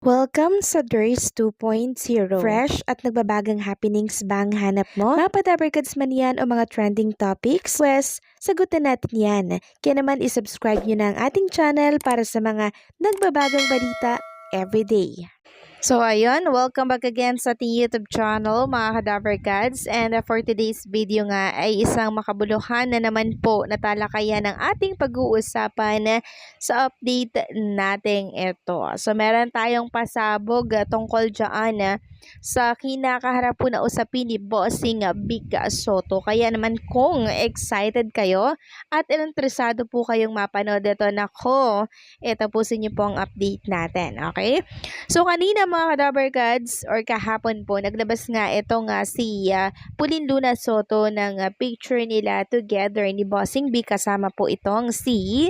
Welcome sa DRS 2.0. Fresh at nagbabagang happenings bang hanap mo? Mga padabarkads man yan o mga trending topics? Pwes, sagutin natin yan. Kaya naman isubscribe nyo na ang ating channel para sa mga nagbabagang balita everyday. So ayun, welcome back again sa ating YouTube channel mga Kadabarkads, and for today's video nga ay isang makabuluhan na naman po na talakayan ng ating pag-uusapan sa update nating ito. So meron tayong pasabog tungkol dyan sa kinakaharap po na usapin ni Bossing Vic Sotto. Kaya naman kung excited kayo at interesado po kayong mapanood ito, nako, ito po sa inyo po ang update natin, okay? So kanina mga Kadabarkads or kahapon po naglabas nga ito nga si Pauline Luna Sotto ng picture nila together ni Bossing B kasama po itong si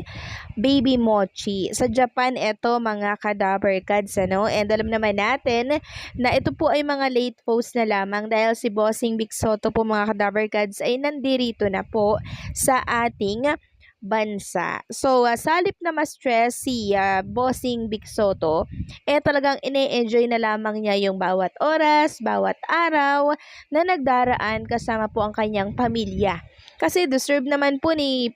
Baby Mochi. Sa Japan ito mga Kadabarkads, ano? And alam naman natin na ito po ay mga late post na lamang dahil si Bossing Vic Sotto po mga Kadabarkads ay nandirito na po sa ating bansa. So, sa halip na ma-stress si Bossing Vic Sotto, talagang ine-enjoy na lamang niya yung bawat oras, bawat araw na nagdaraan kasama po ang kanyang pamilya. Kasi deserve naman po ni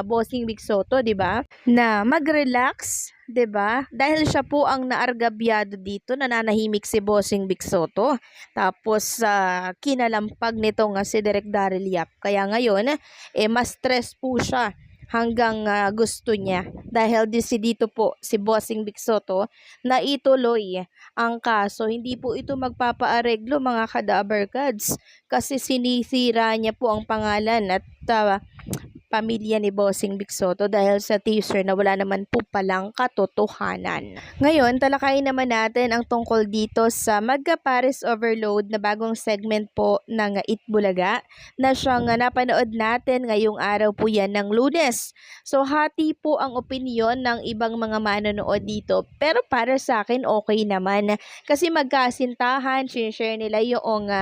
Bossing Vic Sotto, 'di ba? Na mag-relax, 'di ba? Dahil siya po ang naargabyado dito, nananahimik si Bossing Vic Sotto. Tapos kinalampag nito nga si Direk Daryl Yap. Kaya ngayon mas stress po siya hanggang gusto niya dahil desidito po si Bossing Vic Sotto na ituloy ang kaso. Hindi po ito magpapaareglo mga Kadabarkads kasi sinisira niya po ang pangalan at pamilya ni Bossing Vic Sotto dahil sa teaser na wala naman po palang katotohanan. Ngayon, talakayin naman natin ang tungkol dito sa Magka Pares Overload na bagong segment po ng Itbulaga na siyang napanood natin ngayong araw po yan ng Lunes. So, hati po ang opinyon ng ibang mga manonood dito. Pero para sa akin, okay naman. Kasi magkasintahan, sinishare nila yung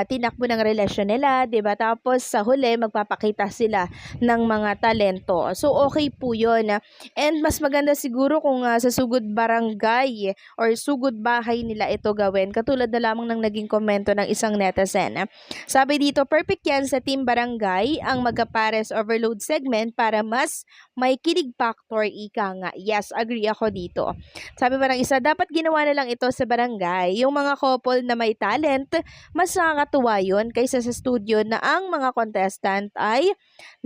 tinakbo ng relasyon nila, 'di ba? Tapos sa huli, magpapakita sila ng mga talento. So, okay po yun. And mas maganda siguro kung sa sugod barangay or sugod bahay nila ito gawin. Katulad na lamang ng naging komento ng isang netizen. Sabi dito, perfect yan sa team barangay ang Magka Pares Overload segment para mas may kilig factor, ika nga. Yes, agree ako dito. Sabi pa ng isa, dapat ginawa na lang ito sa barangay. Yung mga couple na may talent, mas nakakatuwa yun kaysa sa studio na ang mga contestant ay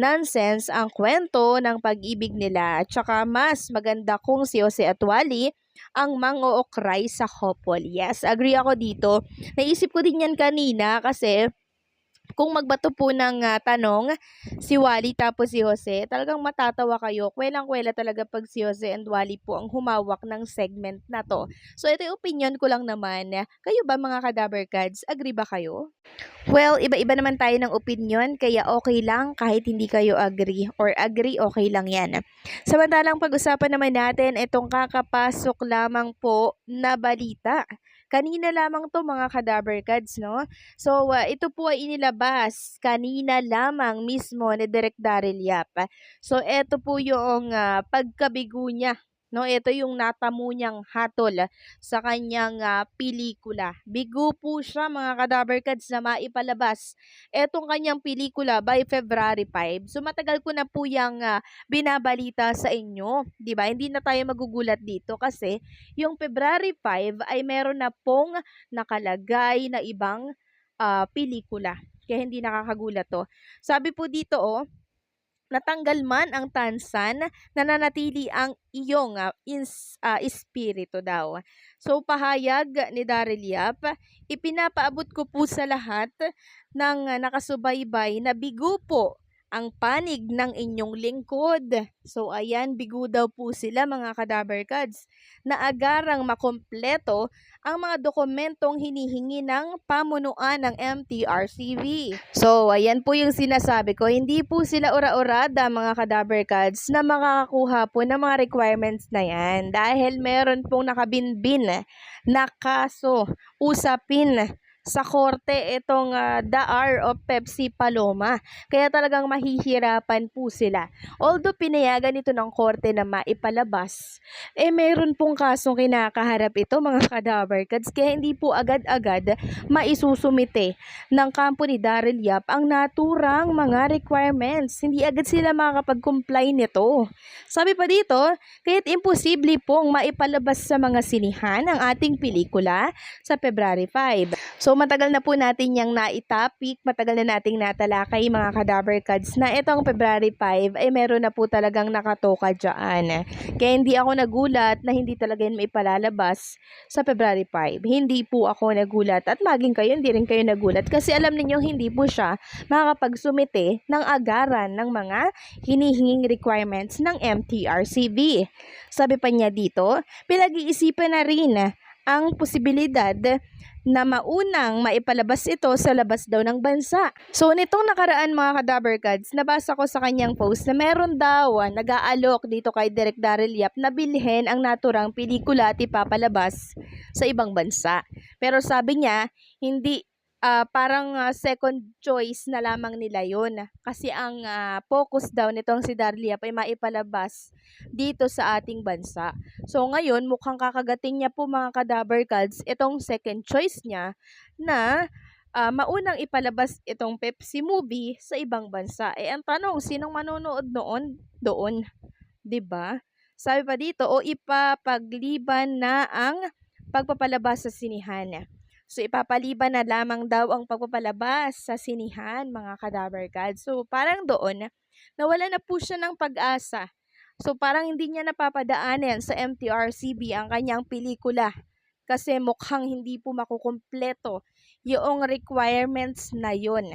nonsense ang kwento ng pag-ibig nila. At saka mas maganda kung si Jose at Wally ang mang-ookray sa couple. Yes, agree ako dito. Naisip ko din yan kanina kasi kung magbato po ng tanong si Wally tapos si Jose, talagang matatawa kayo. Kwelang-kwela talaga pag si Jose and Wally po ang humawak ng segment na to. So ito yung opinion ko lang naman. Kayo ba mga Kadabarkads? Agree ba kayo? Well, iba-iba naman tayo ng opinion, kaya okay lang kahit hindi kayo agree or agree, okay lang yan. Samantalang pag-usapan naman natin itong kakapasok lamang po na balita. Kanina lamang to mga Kadabarkads, no? So, ito po ay inilabas kanina lamang mismo ni Direk Daryl Yap. So, ito po yung pagkabigo niya. No, ito yung natamo niyang hatol sa kanyang pelikula. Bigo po siya mga Kadabarkads na maipalabas etong kanyang pelikula by February 5. So matagal ko na po yung binabalita sa inyo, 'di ba? Hindi na tayo magugulat dito kasi yung February 5 ay meron na pong nakalagay na ibang pelikula. Kaya hindi nakakagulat to. Sabi po dito, natanggal man ang tansan, nananatili ang iyong espiritu daw. So, pahayag ni Daryl Yap, ipinapaabot ko po sa lahat ng nakasubaybay na bigo po ang panig ng inyong lingkod. So, ayan, bigo daw po sila mga Kadabarkads na agarang makompleto ang mga dokumentong hinihingi ng pamunuan ng MTRCV. So, ayan po yung sinasabi ko. Hindi po sila ora-orada mga Kadabarkads na makakakuha po ng mga requirements na yan dahil meron pong nakabinbin na kaso, usapin sa korte itong The R of Pepsi Paloma. Kaya talagang mahihirapan po sila. Although pinayagan ito ng korte na maipalabas, meron pong kasong kinakaharap ito mga kadabarkads. Kaya hindi po agad-agad maisusumite ng kampo ni Daryl Yap ang naturang mga requirements. Hindi agad sila makakapag-comply nito. Sabi pa dito, kaya't imposible pong maipalabas sa mga sinihan ang ating pelikula sa February 5. So matagal na po natin yang naitapik, matagal na nating natalakay mga kadabarkads na itong February 5 ay meron na po talagang nakatoka dyan. Kaya hindi ako nagulat na hindi talaga yun maipalalabas sa February 5. Hindi po ako nagulat at maging kayo, hindi rin kayo nagulat kasi alam ninyong hindi po siya makakapagsumite ng agaran ng mga hinihinging requirements ng MTRCB. Sabi pa niya dito, pinag-iisipan na rin ang posibilidad na maunang maipalabas ito sa labas daw ng bansa. So nitong nakaraan mga kadabarkads, nabasa ko sa kanyang post na meron daw nag-aalok dito kay Direk Daryl Yap na bilhin ang naturang pelikula at ipapalabas sa ibang bansa. Pero sabi niya, hindi parang second choice na lamang nila yun. Kasi ang focus daw nitong si Daryl Yap ay maipalabas dito sa ating bansa. So ngayon, mukhang kakagating niya po mga kadabarkads itong second choice niya na maunang ipalabas itong Pepsi movie sa ibang bansa. Ang tanong, sinong manonood noon doon? 'Di ba? Sabi pa dito, o ipapagliban na ang pagpapalabas sa sinihan. So, ipapaliban na lamang daw ang pagpapalabas sa sinihan, mga kadabarkads. So, parang doon, nawala na po siya ng pag-asa. So, parang hindi niya napapadaanan sa MTRCB ang kanyang pelikula. Kasi mukhang hindi po makukumpleto yung requirements na yun.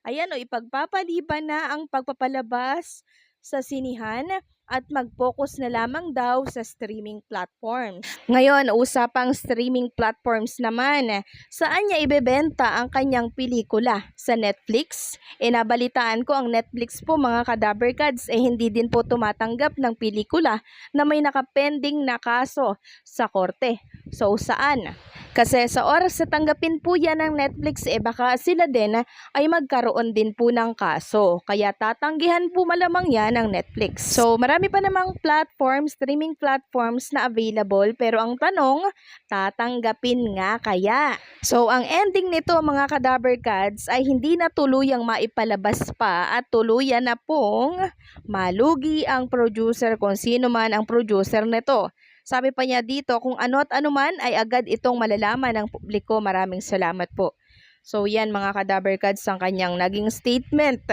Ayan o, ipagpapaliban na ang pagpapalabas sa sinihan at mag-focus na lamang daw sa streaming platforms. Ngayon, usapang streaming platforms naman, saan niya ibebenta ang kanyang pelikula? Sa Netflix? Nabalitaan ko ang Netflix po mga kadabarkads hindi din po tumatanggap ng pelikula na may nakapending na kaso sa korte. So, saan? Kasi sa oras na tanggapin po yan ng Netflix, baka sila din ay magkaroon din po ng kaso. Kaya tatanggihan po malamang yan ng Netflix. So, marami pa namang platforms, streaming platforms na available. Pero ang tanong, tatanggapin nga kaya? So, ang ending nito mga kadabarkads ay hindi na tuluyang maipalabas pa at tuluyan na pong malugi ang producer kung sino man ang producer nito. Sabi pa niya dito, kung ano at anuman ay agad itong malalaman ng publiko. Maraming salamat po. So yan mga kadabarkads ang kanyang naging statement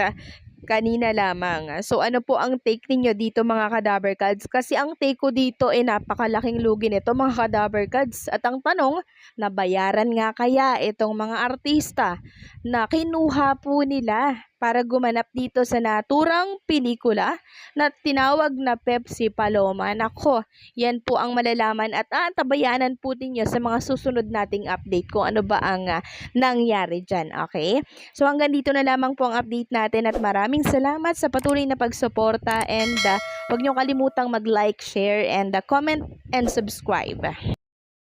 kanina lamang. So ano po ang take ninyo dito mga kadabarkads? Kasi ang take ko dito ay napakalaking lugi nito mga kadabarkads. At ang tanong, nabayaran nga kaya itong mga artista na kinuha po nila para gumanap dito sa naturang pelikula na tinawag na Pepsi Paloma? Nako, yan po ang malalaman at tabayanan po ninyo sa mga susunod nating update kung ano ba ang nangyari dyan, okay? So hanggang dito na lamang po ang update natin at maraming salamat sa patuloy na pagsuporta and huwag niyong kalimutang mag-like, share, and comment and subscribe.